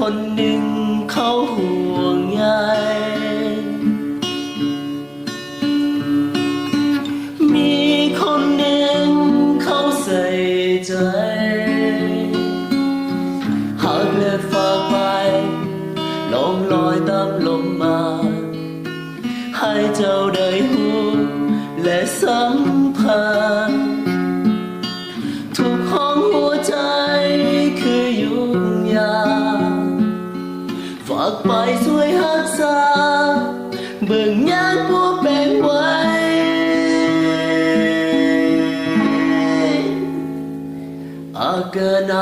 คนหนึ่งเขาห่วงใยมีคนหนึ่งเขาใส่ใจหากเลือดฝากไปลมลอยตามลมมาให้เจ้าได้หูและสัมผัสทุกห้องหัวใจคือยุ่งยากฝากไปช่วยรักษาเบิ่งยางผู้เป็นไว้อาเกินไหน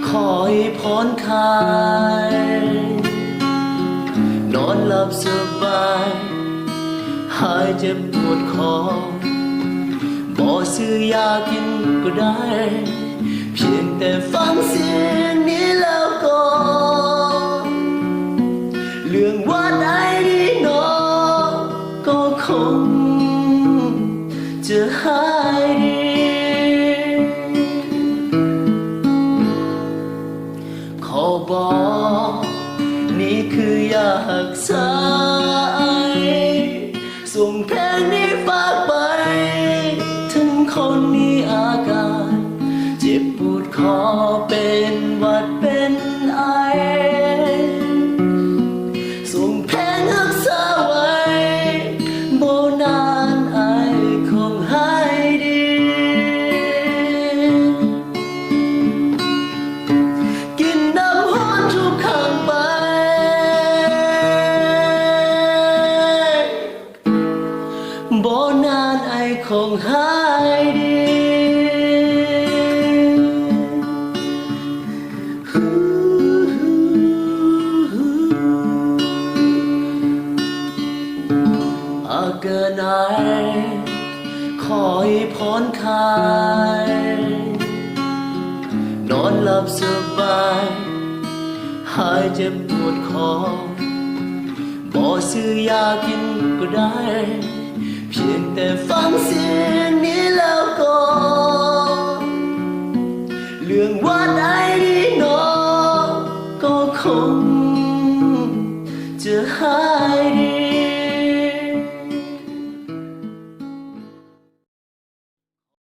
ขอให้พ้นคายนอนหลับสบายหายเจ็บปวดคอบ่ซื้อยากินก็ได้เพียงแต่ฟังเสียงนี้แล้วก็เรื่องว่าได้ดีหนอก็คงจะหายดีขอบอกนี่คือยารักษาส่งเพลงนี้ฝากไปถึงคนมีอาการเจ็บปวดคอเป็นหวัดเป็นไอส่งเพลงรักษาไว้โบนานไอคงหายดีกินน้ำฮ้อนทุกครั้งไปบ่นานไอคงหายดีอาเกินไหนขอให้พ้นคายนอนหลับสบายหายเจ็บปวดคอบ่ซื้อยากินก็ได้เพียงแต่ฟังเสียงนี้แล้วก็เรื่องว่าได้ดีหนอก็คง